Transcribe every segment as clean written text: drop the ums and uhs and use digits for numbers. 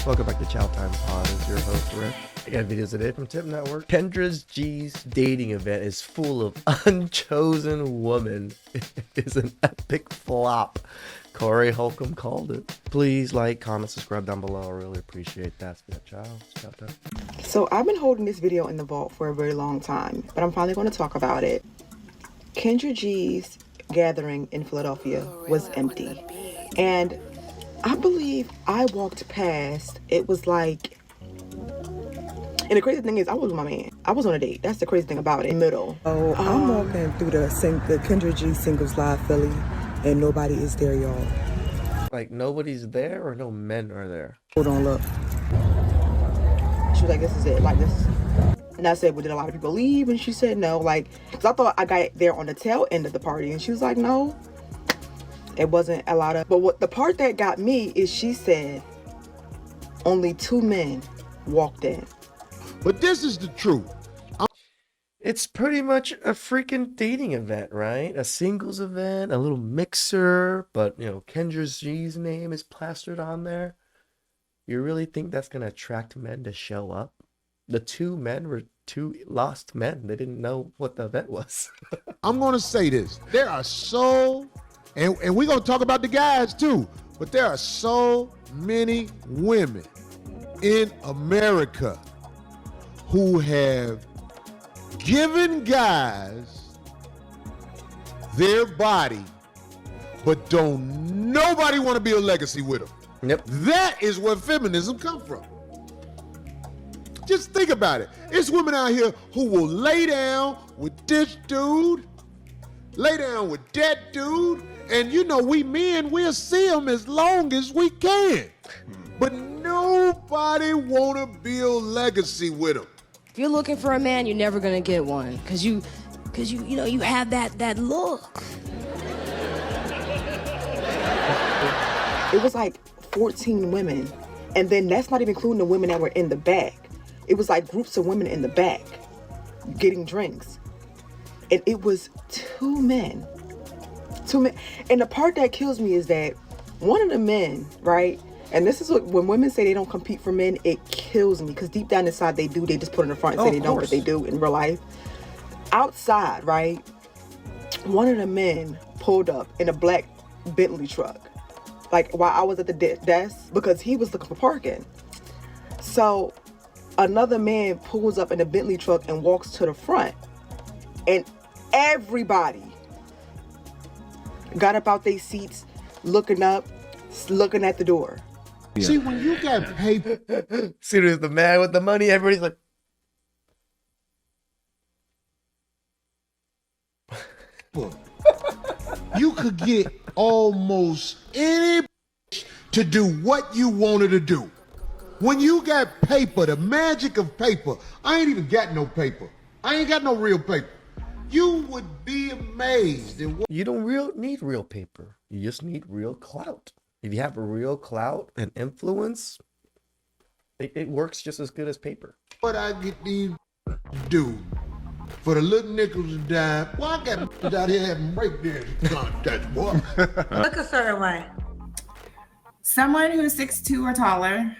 Welcome back to TheChowTimePod. It's your host, Rick. I got videos today from Tip Network. Kendra's G's dating event is full of unchosen women. It is an epic flop. Corey Holcomb called it. Please like, comment, subscribe down below. I really appreciate that. Ciao. So I've been holding this video in the vault for a very long time, but I'm finally going to talk about it. Kendra G's gathering in Philadelphia was empty. And I believe I walked past, it was like, and the crazy thing is I was with my man. I was on a date. That's the crazy thing about it. Middle. Oh, I'm walking through the Kendra G Singles Live Philly, and nobody is there, y'all. Like nobody's there or no men are there? Hold on, look. She was like, this is it. Like this. And I said, well, did a lot of people leave? And she said no. Like, because I thought I got there on the tail end of the party. And she was like, no. It wasn't a lot of, but what the part that got me is she said only 2 men walked in. But this is the truth. It's pretty much a freaking dating event, right? A singles event, a little mixer, but you know, Kendra G's name is plastered on there. You really think that's gonna attract men to show up? The 2 men were 2 lost men. They didn't know what the event was. I'm gonna say this. There are so, and we're gonna talk about the guys too, but there are so many women in America who have given guys their body, but don't nobody want to be a legacy with them. Yep. That is where feminism comes from. Just think about it. It's women out here who will lay down with this dude, lay down with that dude, and you know, we men, we'll see them as long as we can. But nobody want to build legacy with them. If you're looking for a man, you're never gonna get one, cause you have that look. It was like 14 women. And then that's not even including the women that were in the back. It was like groups of women in the back getting drinks. And it was 2 men. 2 men. And the part that kills me is that one of the men, right? And this is what, when women say they don't compete for men, it kills me. Because deep down inside they do. They just put it in the front and say they don't, but they do in real life. Outside, right? One of the men pulled up in a black Bentley truck. Like while I was at the desk, because he was looking for parking. So another man pulls up in a Bentley truck and walks to the front. And everybody got up out their seats, looking up, looking at the door. Yeah. See, when you got paper. See, there's the man with the money. Everybody's like, you could get almost any to do what you wanted to do. When you got paper, the magic of paper, I ain't even got no paper. I ain't got no real paper. You would be amazed at what. you don't need real paper. You just need real clout. If you have a real clout and influence, it works just as good as paper. What I get these do for the little nickels and dime. Well, I got out here having breakdance contests, boy. Look a certain way. Someone who's 6'2" or taller.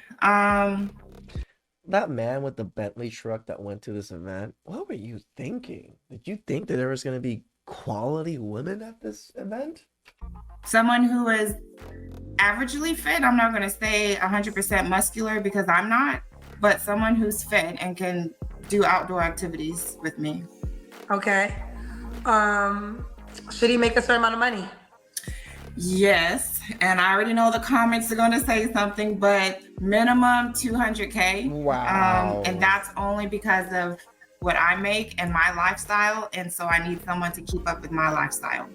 That man with the Bentley truck that went to this event, what were you thinking? Did you think that there was going to be quality women at this event? Someone who is averagely fit. I'm not going to say 100% muscular because I'm not, but someone who's fit and can do outdoor activities with me. Okay. Should he make a certain amount of money? Yes, and I already know the comments are going to say something, but minimum 200K. Wow. And that's only because of what I make and my lifestyle, and so I need someone to keep up with my lifestyle.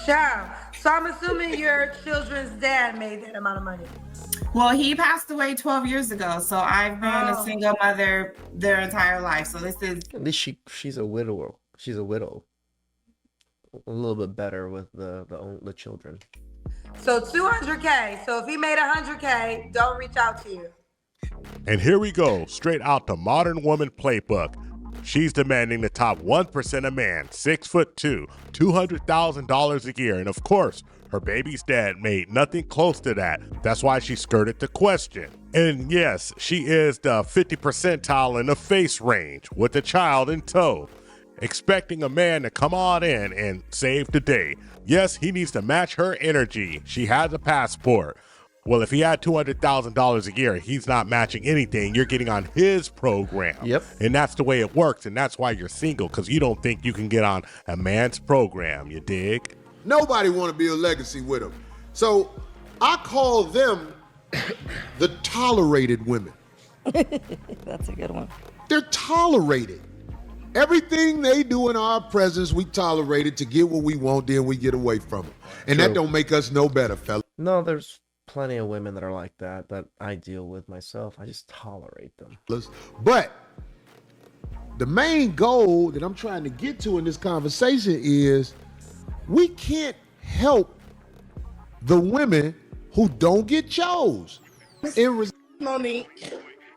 Child. So I'm assuming your children's dad made that amount of money. Well, he passed away 12 years ago, so I've been a single mother their entire life. So this is... At least she's a widower. She's a widow. A little bit better with the children. So 200K. So if he made 100K, don't reach out to you. And here we go, straight out the Modern Woman Playbook. She's demanding the top 1% of man, 6'2", $200,000 a year. And of course, Her baby's dad made nothing close to that. That's why she skirted the question. And yes, she is the 50 percentile in the face range with a child in tow, expecting a man to come on in and save the day. Yes, he needs to match her energy. She has a passport. Well, if he had $200,000 a year, he's not matching anything. You're getting on his program. Yep. And that's the way it works. And that's why you're single, because you don't think you can get on a man's program. You dig? Nobody want to build legacy with them. So I call them the tolerated women. That's a good one. They're tolerated. Everything they do in our presence, we tolerate it to get what we want, then we get away from it. And True. that don't make us no better, fella. No, there's plenty of women that are like that I deal with myself. I just tolerate them. But the main goal that I'm trying to get to in this conversation is we can't help the women who don't get chose. Monique,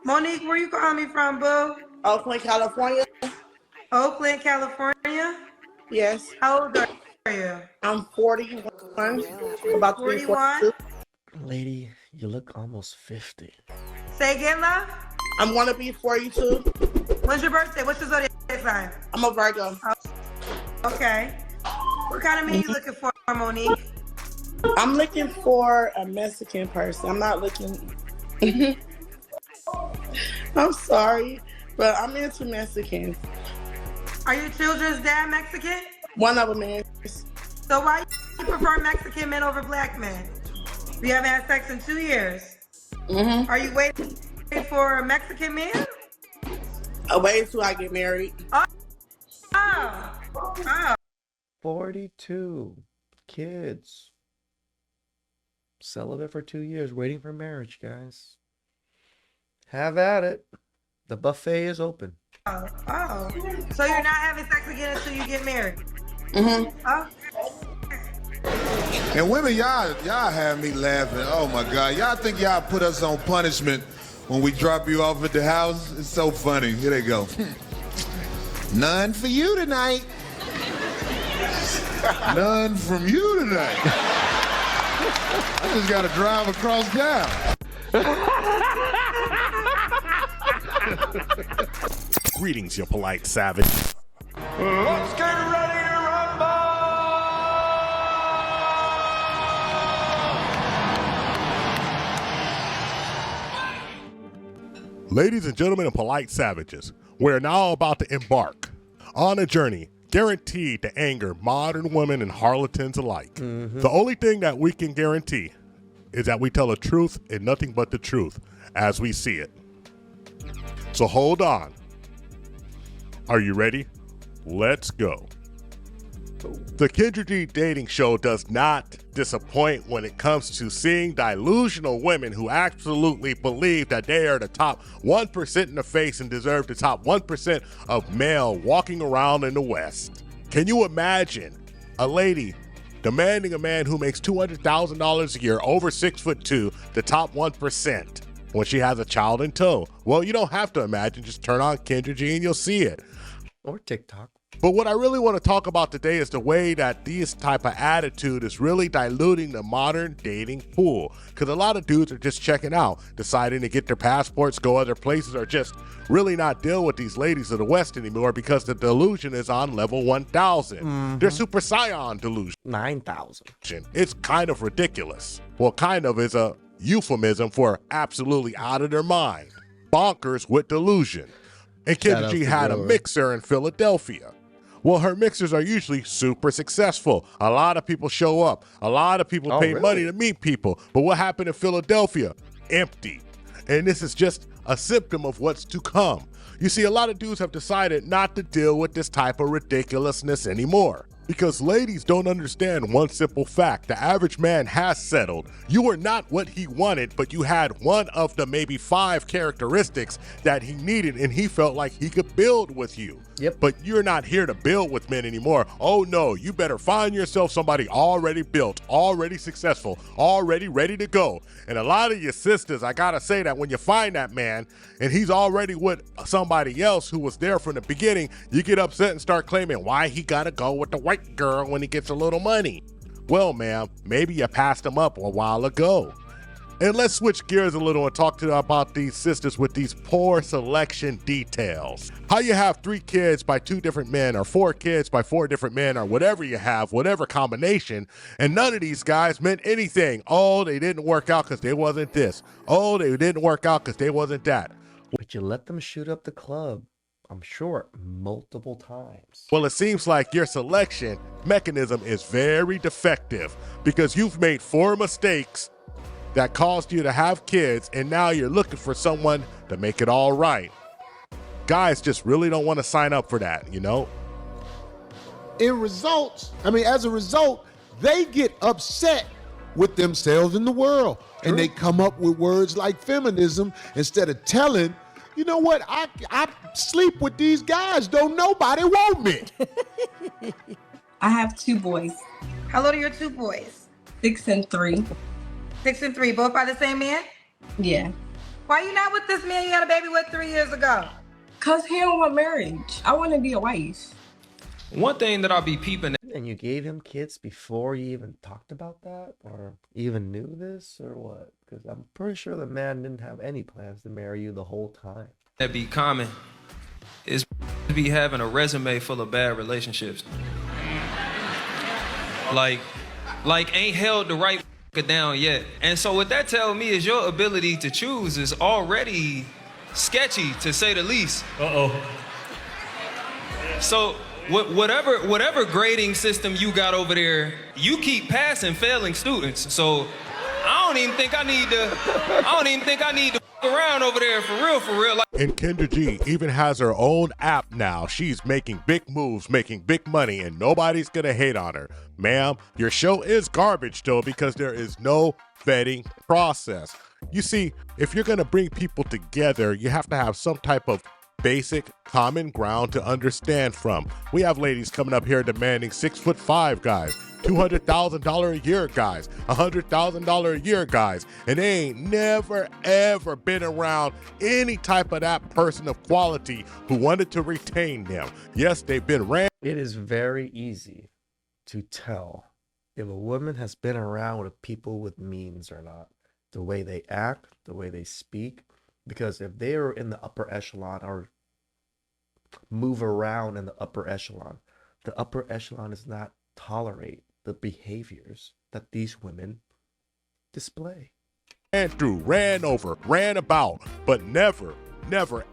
where you calling me from, boo? Oakland, California. Oakland, California? Yes. How old are you? I'm 41. About to be 41? 42. Lady, you look almost 50. Say again, love? I'm going to be 42. When's your birthday? What's your zodiac sign? I'm a Virgo. Okay. What kind of man you looking for, Monique? I'm looking for a Mexican person. I'm not looking... I'm sorry, but I'm into Mexicans. Are your children's dad Mexican? One of them is. So why you prefer Mexican men over black men? We haven't had sex in 2 years. Mm-hmm. Are you waiting for a Mexican man? I'll wait until I get married. Oh. 42 kids. Celibate for 2 years, waiting for marriage, guys. Have at it. The buffet is open. Oh. So you're not having sex again until you get married? Mm-hmm. Oh. And women, y'all have me laughing. Oh my God. Y'all think y'all put us on punishment when we drop you off at the house? It's so funny. Here they go. None for you tonight. None from you tonight. I just got to drive across town. Greetings, you polite savage. Let's get ready to rumble! Ladies and gentlemen and polite savages, we're now about to embark on a journey guaranteed to anger modern women and harlequins alike. Mm-hmm. The only thing that we can guarantee is that we tell the truth and nothing but the truth as we see it. So hold on. Are you ready? Let's go. The Kendra G dating show does not disappoint when it comes to seeing delusional women who absolutely believe that they are the top 1% in the face and deserve the top 1% of male walking around in the West. Can you imagine a lady demanding a man who makes $200,000 a year, over 6'2", the top 1%, when she has a child in tow? Well, you don't have to imagine. Just turn on Kendra G and you'll see it. Or TikTok. But what I really want to talk about today is the way that this type of attitude is really diluting the modern dating pool. Because a lot of dudes are just checking out, deciding to get their passports, go other places, or just really not deal with these ladies of the West anymore because the delusion is on level 1,000. Mm-hmm. They're Super Saiyan delusion. 9,000. It's kind of ridiculous. Well, kind of is a euphemism for absolutely out of their mind. Bonkers with delusion. And Kendra G had a mixer in Philadelphia. Well, her mixers are usually super successful. A lot of people show up. A lot of people pay money to meet people. But what happened in Philadelphia? Empty. And this is just a symptom of what's to come. You see, a lot of dudes have decided not to deal with this type of ridiculousness anymore. Because ladies don't understand one simple fact. The average man has settled. You were not what he wanted, but you had one of the maybe 5 characteristics that he needed, and he felt like he could build with you. Yep. But you're not here to build with men anymore. Oh no, you better find yourself somebody already built, already successful, already ready to go. And a lot of your sisters, I gotta say that when you find that man and he's already with somebody else who was there from the beginning, you get upset and start claiming why he gotta go with the white girl when he gets a little money. Well, ma'am, maybe you passed them up a while ago. And let's switch gears a little and talk to you about these sisters with these poor selection details. How you have 3 kids by 2 different men, or 4 kids by 4 different men, or whatever you have, whatever combination, and none of these guys meant anything. Oh, they didn't work out because they wasn't this. Oh, they didn't work out because they wasn't that. But you let them shoot up the club, I'm sure, multiple times. Well, it seems like your selection mechanism is very defective because you've made 4 mistakes that caused you to have kids, and now you're looking for someone to make it all right. Guys just really don't want to sign up for that, you know? As a result, they get upset with themselves in the world. True. And they come up with words like feminism instead of telling, you know what, I sleep with these guys, don't nobody want me. I have 2 boys. How old are your 2 boys? 6 and 3. 6 and 3, both by the same man? Yeah. Why you not with this man you had a baby with 3 years ago? Cause he don't want marriage. I want to be a wife. One thing that I'll be peeping at. And you gave him kids before you even talked about that, or even knew this, or what? Because I'm pretty sure the man didn't have any plans to marry you the whole time. That be common is to be having a resume full of bad relationships. Like ain't held the right down yet. And so what that tells me is your ability to choose is already sketchy, to say the least. So whatever grading system you got over there, you keep passing failing students. So I don't even think I need to around over there for real. And Kendra G even has her own app now. She's making big moves, making big money, and nobody's gonna hate on her. Ma'am, your show is garbage though, because there is no vetting process. You see, if you're gonna bring people together, you have to have some type of basic common ground to understand from. We have ladies coming up here demanding 6'5" guys, $200,000 a year guys, $100,000 a year guys, and they ain't never ever been around any type of that person of quality who wanted to retain them. Yes, they've been ran. It is very easy to tell if a woman has been around with people with means or not. The way they act, the way they speak. Because if they are in the upper echelon or move around in the upper echelon does not tolerate the behaviors that these women display. Ran through, ran over, ran about, but never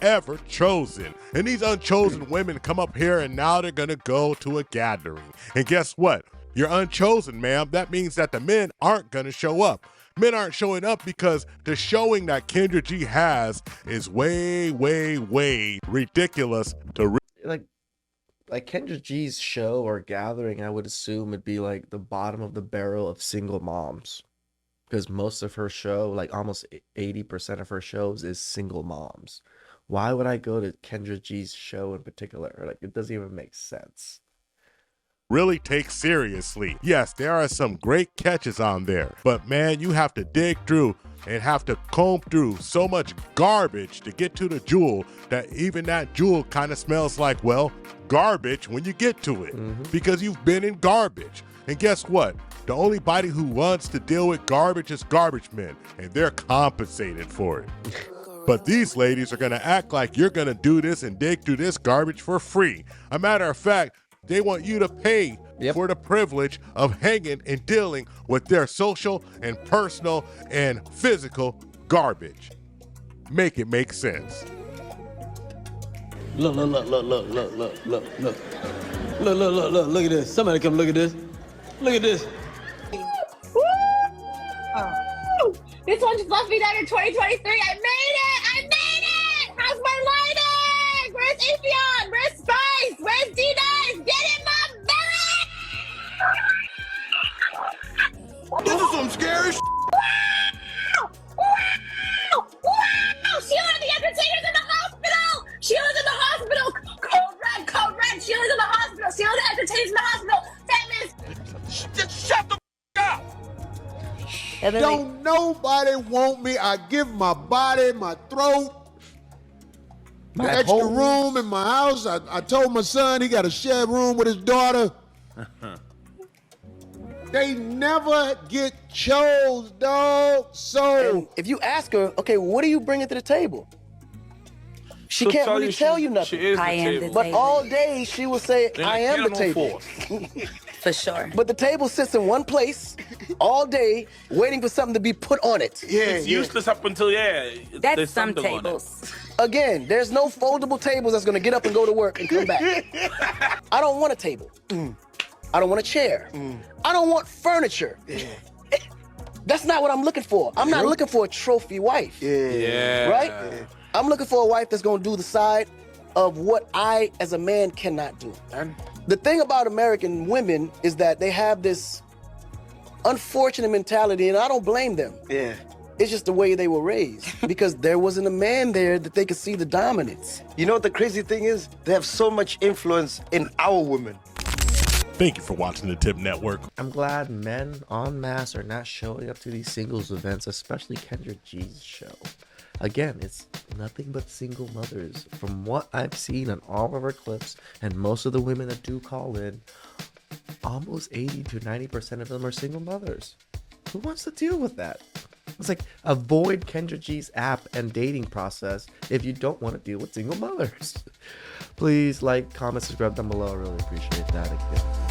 ever chosen. And these unchosen women come up here and now they're gonna go to a gathering. And guess what? You're unchosen, ma'am. That means that the men aren't gonna show up. Men aren't showing up because the showing that Kendra G has is way ridiculous to like Kendra G's show or gathering, I would assume would be like the bottom of the barrel of single moms, because most of her show, like almost 80% of her shows, is single moms. Why would I go to Kendra G's show in particular? Like, it doesn't even make sense. Really take seriously. Yes, there are some great catches on there, but man, you have to dig through and have to comb through so much garbage to get to the jewel that even that jewel kind of smells like, well, garbage when you get to it, because you've been in garbage. And guess what? The only body who wants to deal with garbage is garbage men, and they're compensated for it. But these ladies are gonna act like you're gonna do this and dig through this garbage for free. A matter of fact, they want you to pay for the privilege of hanging and dealing with their social and personal and physical garbage. Make it make sense. Look at this. Somebody come look at this. Look at this. This one just left me down in 2023. I made it! How's my lighting? Where's Atheon? Where's Spice? Where's D-Nice? Get in my belly! This is some scary shit. Wow! Sheila and the Entertainer's in the hospital! Sheila's in the hospital! Code red! Sheila's in the hospital! Sheila the Entertainer's in the hospital! Fatness! Just shut the up! Don't nobody want me. I give my body, my throat, the extra room in my house. I told my son he got to share a room with his daughter. They never get chose, dog. So And if you ask her, okay, what are you bringing to the table? She She'll can't tell really you tell she- you nothing. she is the I am the table. But table. all day she will say, I am the table. For sure. But the table sits in one place all day waiting for something to be put on it. It's useless up until there's something on it. Again, there's no foldable tables that's gonna get up and go to work and come back. I don't want a table. I don't want a chair. I don't want furniture. That's not what I'm looking for. I'm not looking for a trophy wife. Yeah. Right? I'm looking for a wife that's gonna do the side of what I, as a man, cannot do. The thing about American women is that they have this unfortunate mentality, and I don't blame them. Yeah. It's just the way they were raised because there wasn't a man there that they could see the dominance. You know what the crazy thing is? They have so much influence in our women. Thank you for watching the Tip Network. I'm glad men en masse are not showing up to these singles events, especially Kendra G's show. Again, it's nothing but single mothers. From what I've seen on all of our clips, and most of the women that do call in, almost 80 to 90% of them are single mothers. Who wants to deal with that? It's like, avoid Kendra G's app and dating process if you don't want to deal with single mothers. Please like, comment, subscribe down below. I really appreciate that. Again.